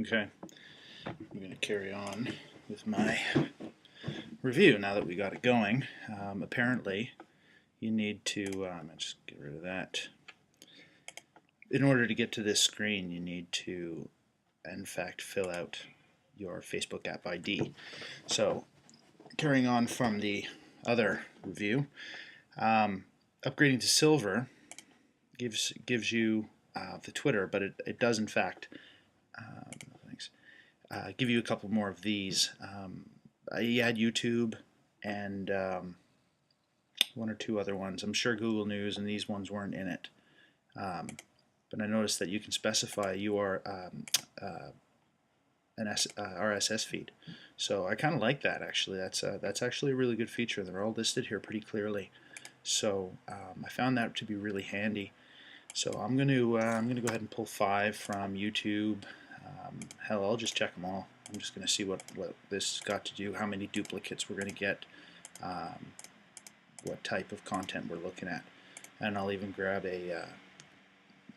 Okay, I'm going to carry on with my review now that we got it going. Apparently, you need to, I'll just get rid of that. In order to get to this screen, you need to, in fact, fill out your Facebook app ID. So, carrying on from the other review, upgrading to silver gives you the Twitter, but it does, in fact, give you a couple more of these. You had YouTube and one or two other ones. I'm sure Google News and these ones weren't in it. But I noticed that you can specify your an RSS feed. So I kind of like that, actually. That's actually a really good feature. They're all listed here pretty clearly. So I found that to be really handy. So I'm going to go ahead and pull 5 from YouTube. Hell, I'll just check them all. I'm just going to see what this has got to do, how many duplicates we're going to get, what type of content we're looking at, and I'll even grab an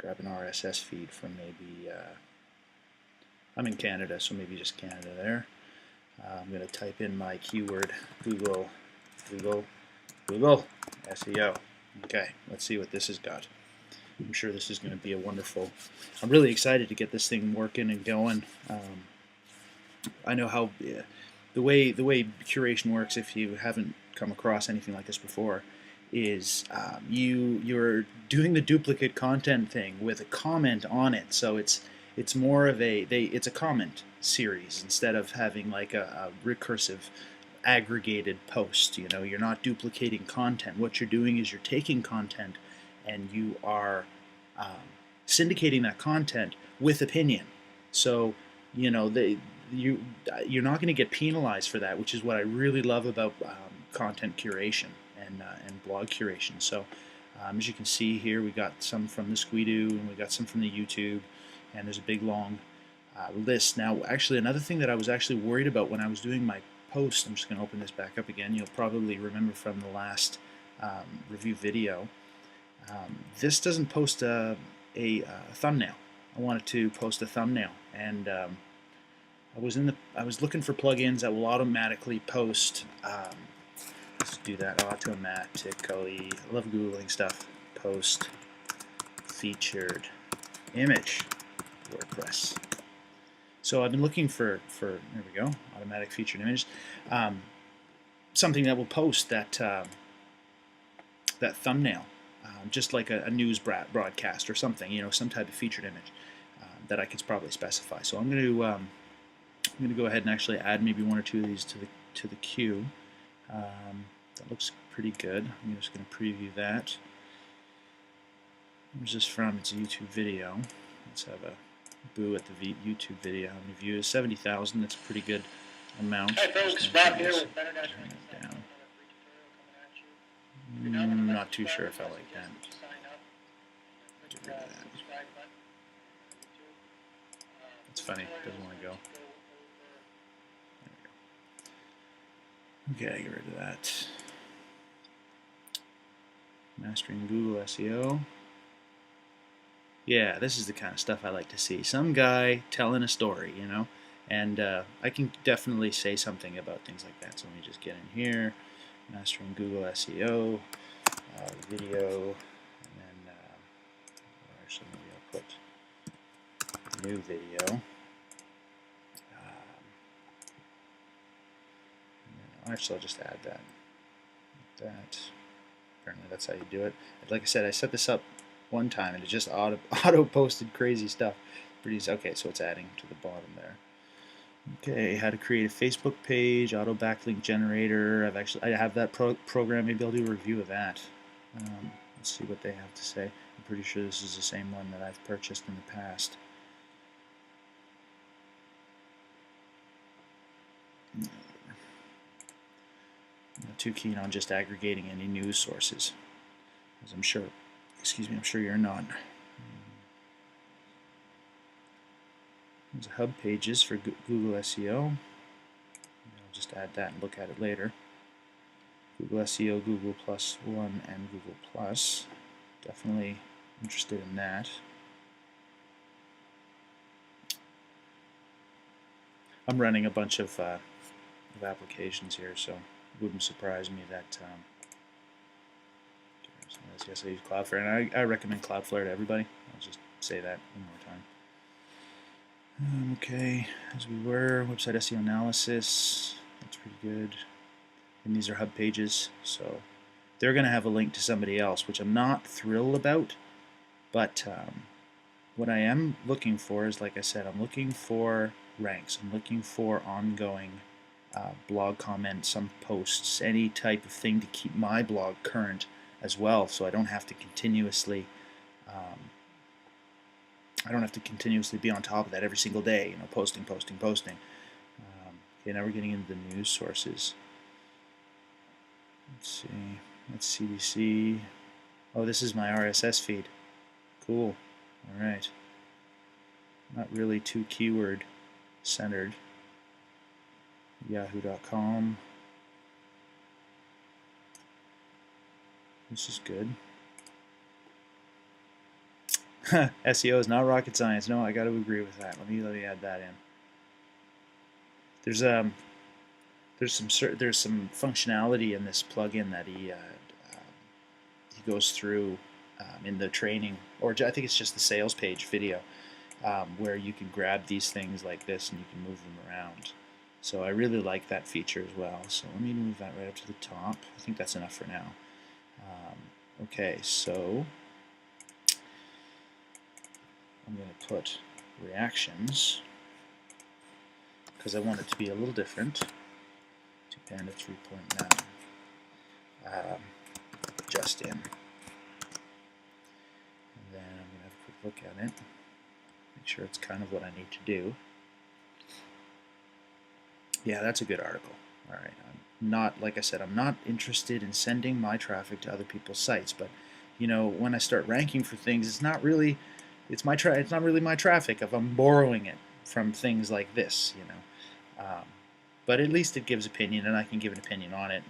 RSS feed from maybe. I'm in Canada, so maybe just Canada there. I'm going to type in my keyword Google SEO. Okay, let's see what this has got. I'm sure this is going to be a wonderful. I'm really excited to get this thing working and going. I know how the way curation works. If you haven't come across anything like this before, is you're doing the duplicate content thing with a comment on it. So it's more of it's a comment series instead of having like a recursive aggregated post. You know, you're not duplicating content. What you're doing is you're taking content and you are syndicating that content with opinion. So, you know, you're not going to get penalized for that, which is what I really love about content curation and blog curation. So, as you can see here, we got some from the Squidoo and we got some from the YouTube, and there's a big long list. Now, actually, another thing that I was actually worried about when I was doing my post, I'm just going to open this back up again. You'll probably remember from the last review video. This doesn't post a thumbnail. I wanted to post a thumbnail, and I was looking for plugins that will automatically post. Let's do that automatically. I love googling stuff. Post featured image WordPress. So I've been looking for there we go, automatic featured image, something that will post that that thumbnail. Just like a news broadcast or something, you know, some type of featured image that I could probably specify. So I'm going to go ahead and actually add maybe 1 or 2 of these to the queue. That looks pretty good. I'm just going to preview that. Where's this from? It's a YouTube video. Let's have a boo at the YouTube video. How many views? 70,000. That's a pretty good amount. Hi folks, Bob here with Better down. I'm not too sure if I like that. Get rid of that. It's funny. It doesn't want to go. There we go. Okay, get rid of that. Mastering Google SEO. Yeah, this is the kind of stuff I like to see. Some guy telling a story, you know, and I can definitely say something about things like that. So let me just get in here. Mastering Google SEO. Video, and then actually maybe I'll put new video. Actually, I'll just add that. That. Apparently, that's how you do it. Like I said, I set this up one time, and it just auto posted crazy stuff. Pretty easy. Okay, so it's adding to the bottom there. Okay, how to create a Facebook page, auto backlink generator. I have that program. Maybe I'll do a review of that. Let's see what they have to say. I'm pretty sure this is the same one that I've purchased in the past. I'm not too keen on just aggregating any news sources, as I'm sure you're not. There's hub pages for Google SEO. I'll just add that and look at it later. Google SEO, Google Plus One, and Google Plus. Definitely interested in that. I'm running a bunch of applications here, so it wouldn't surprise me that yes, I use Cloudflare, and I recommend Cloudflare to everybody. I'll just say that one more time. Okay, as we were, website SEO analysis, that's pretty good. And these are hub pages, so they're going to have a link to somebody else, which I'm not thrilled about, but what I am looking for is, like I said, I'm looking for ranks. I'm looking for ongoing blog comments, some posts, any type of thing to keep my blog current as well, so I don't have to continuously be on top of that every single day, you know, posting. Okay, now we're getting into the news sources. Let's see, that's CDC. Oh, this is my RSS feed. Cool. All right. Not really too keyword centered. Yahoo.com. This is good. SEO is not rocket science. No, I got to agree with that. Let me add that in. There's some functionality in this plugin that he goes through in the training, or I think it's just the sales page video, where you can grab these things like this and you can move them around. So I really like that feature as well. So let me move that right up to the top. I think that's enough for now. Okay, so I'm going to put reactions because I want it to be a little different to Panda 3.9. Just in. And then I'm going to have a quick look at it, make sure it's kind of what I need to do. Yeah, that's a good article. All right, I'm not, like I said, I'm not interested in sending my traffic to other people's sites, but you know, when I start ranking for things, it's not really my traffic if I'm borrowing it from things like this, you know. But at least it gives opinion, and I can give an opinion on it,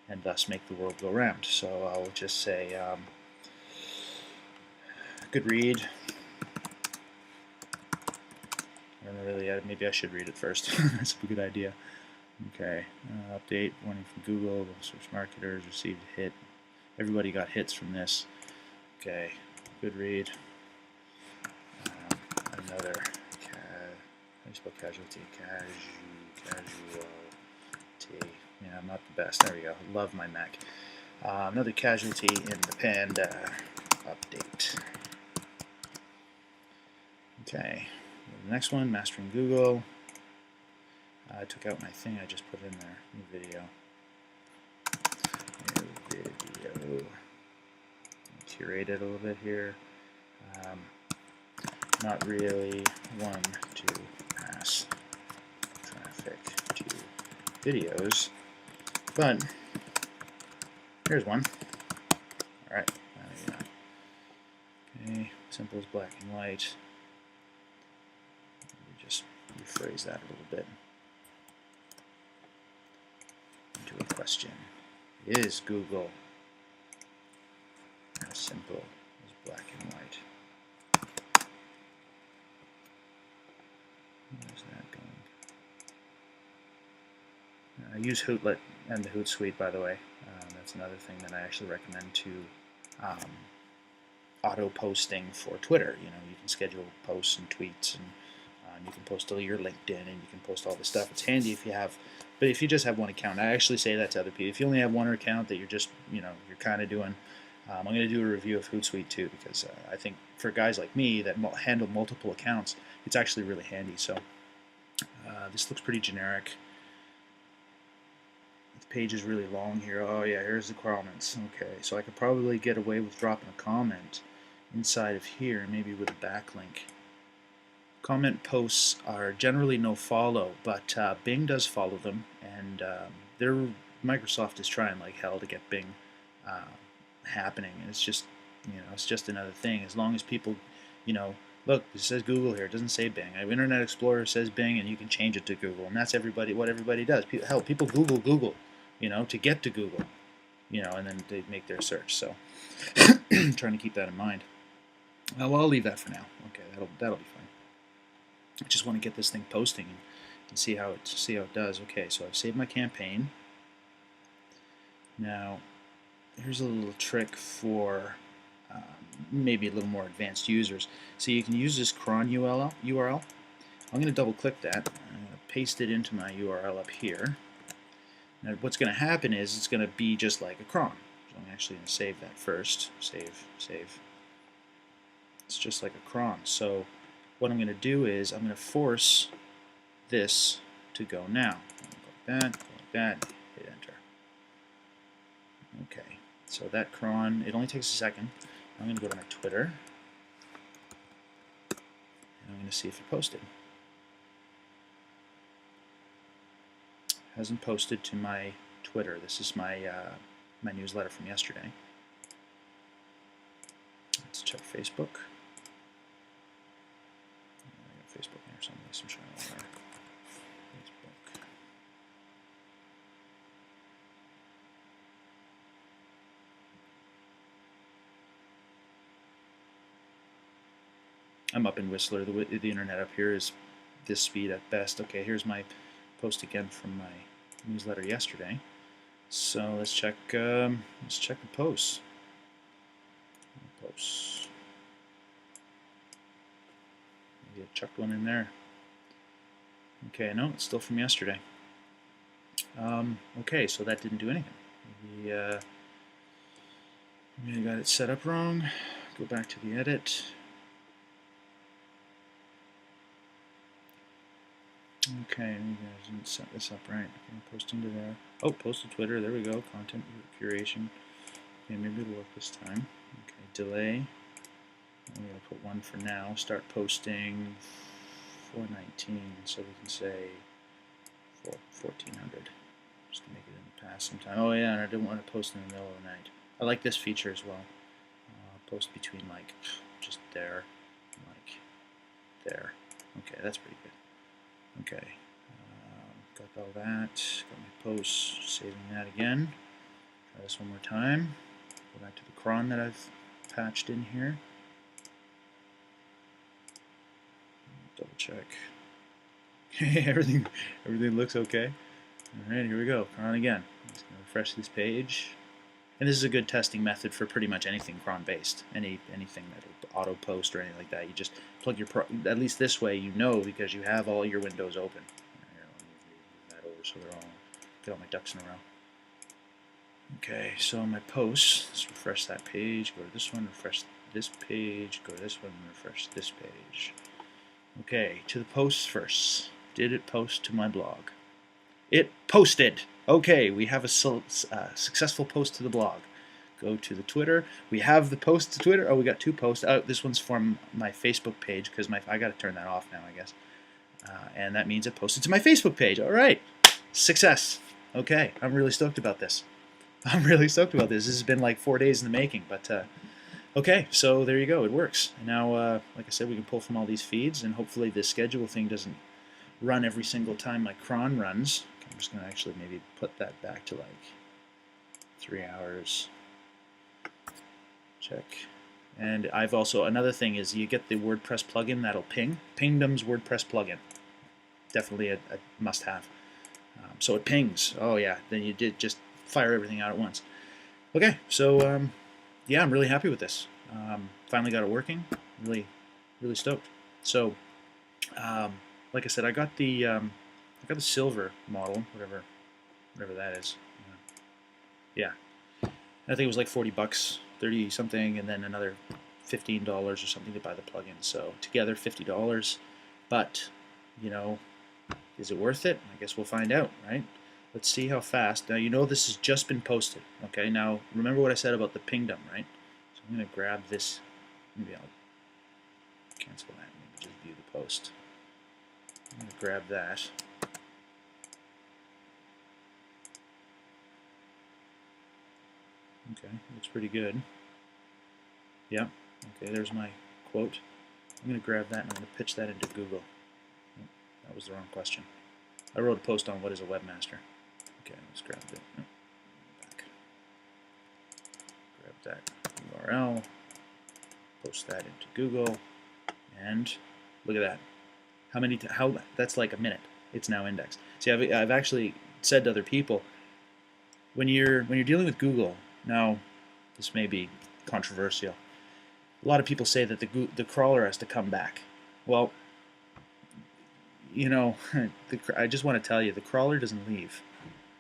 and thus make the world go round. So I'll just say, good read. I don't know, really, maybe I should read it first. That's a good idea. Okay, update, warning from Google, search marketers received a hit. Everybody got hits from this. Okay, good read. Another, how do you spell casualty? Casualty. Yeah, I'm not the best. There we go. Love my Mac. Another casualty in the Panda update. Okay, the next one, mastering Google. I took out my thing I just put in there. New video. Curate it a little bit here. Not really one to pass traffic to videos, but here's one. All right. Okay, simple as black and white. Let me just rephrase that a little bit into a question. Is Google as simple as black and white? Where's that going? I use Hootlet and the Hootsuite, by the way. That's another thing that I actually recommend to auto posting for Twitter. You know, you can schedule posts and tweets, and you can post all your LinkedIn, and you can post all this stuff. It's handy if you have, but if you just have one account, I actually say that to other people. If you only have one account that you're just, you know, you're kind of doing. I'm going to do a review of Hootsuite too, because I think for guys like me that handle multiple accounts, it's actually really handy. So this looks pretty generic. The page is really long here. Oh yeah, here's the comments. Okay, so I could probably get away with dropping a comment inside of here, maybe with a backlink. Comment posts are generally no follow, but Bing does follow them, and Microsoft is trying like hell to get Bing happening, and it's just, you know, it's just another thing. As long as people, you know, look, it says Google here, it doesn't say Bing. Internet Explorer says Bing, and you can change it to Google, and that's what everybody does. Hell, people Google, you know, to get to Google, you know, and then they make their search. So I'm trying to keep that in mind. Well, I'll leave that for now. Okay, that'll be fine. I just want to get this thing posting and see how it does. Okay, so I've saved my campaign. Now, here's a little trick for maybe a little more advanced users. So you can use this cron URL. I'm going to double click that. I'm going to paste it into my URL up here. Now what's going to happen is it's going to be just like a cron. So I'm actually going to save that first. Save. It's just like a cron. So what I'm going to do is I'm going to force this to go now. Go like that, hit enter. Okay, so that cron, it only takes a second. I'm going to go to my Twitter, and I'm going to see if it posted. It hasn't posted to my Twitter. This is my my newsletter from yesterday. Let's check Facebook. I got Facebook there somewhere. Some channel there. Facebook. I'm up in Whistler. The internet up here is this speed at best. Okay, here's my post again from my newsletter yesterday. So let's check the posts. Maybe I chucked one in there. Okay, no, it's still from yesterday. Okay, so that didn't do anything. Maybe I got it set up wrong. Go back to the edit. Okay, maybe I didn't set this up right. Okay, post into there. Oh, post to Twitter. There we go. Content curation. Okay, maybe it'll work this time. Okay, delay. I'm going to put one for now. Start posting 419, so we can say 1400. Just to make it in the past sometime. Oh yeah, and I didn't want to post in the middle of the night. I like this feature as well. Post between like just there and like there. Okay, that's pretty good. Okay, got all that. Got my posts. Saving that again. Try this one more time. Go back to the cron that I've patched in here. Double check. everything looks okay. All right, here we go. Cron again. I'm just going to refresh this page. And this is a good testing method for pretty much anything cron based. Anything that auto post or anything like that. You just plug your at least this way you know because you have all your windows open. Here, let me move that over so they're all get all my ducks in a row. Okay, so my posts. Let's refresh that page. Go to this one. Refresh this page. Go to this one. Refresh this page. Okay, to the posts first. Did it post to my blog? It posted. Okay, we have a successful post to the blog. Go to the Twitter. We have the post to Twitter. Oh, we got two posts. Oh, this one's from my Facebook page because I got to turn that off now, I guess. And that means it posted to my Facebook page. All right, success. Okay, I'm really stoked about this. This has been like 4 days in the making, but okay, so there you go. It works. And now, like I said, we can pull from all these feeds, and hopefully this schedule thing doesn't run every single time my cron runs. I'm just going to actually maybe put that back to like 3 hours. Check. And I've also, another thing is you get the WordPress plugin that'll ping. Pingdom's WordPress plugin. Definitely a must-have. So it pings. Oh yeah, then you did just fire everything out at once. Okay, so yeah, I'm really happy with this. Finally got it working. Really stoked. So, like I said, I got the silver model, whatever that is. Yeah, I think it was like $40, 30 something, and then another $15 or something to buy the plugin. So together $50. But you know, is it worth it? I guess we'll find out, right? Let's see how fast. Now you know this has just been posted. Okay, now remember what I said about the pingdom, right? So I'm going to grab this. Maybe I'll cancel that. Maybe just view the post. I'm going to grab that. Okay, looks pretty good. Yeah, okay, there's my quote. I'm going to grab that and I'm going to pitch that into Google. Oh, that was the wrong question. I wrote a post on what is a webmaster. Okay, let's grab it. Oh, back. Grab that URL, post that into Google, and look at that. How that's like a minute. it's now indexed. See, I've actually said to other people, when you're dealing with Google, now this may be controversial. A lot of people say that the crawler has to come back. Well, you know, I just want to tell you, the crawler doesn't leave.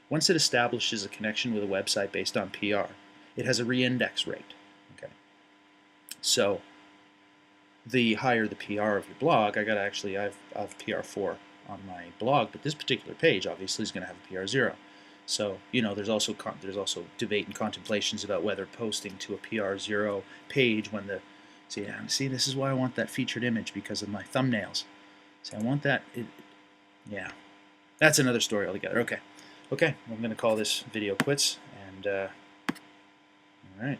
Once it establishes a connection with a website based on PR, it has a reindex rate. Okay, so the higher the PR of your blog, I've PR4 on my blog, but this particular page obviously is going to have a PR0. So there's also debate and contemplations about whether posting to a PR0 page when the see this is why I want that featured image, because of my thumbnails. See, I want that. Yeah, that's another story altogether. Okay, I'm going to call this video quits, and all right.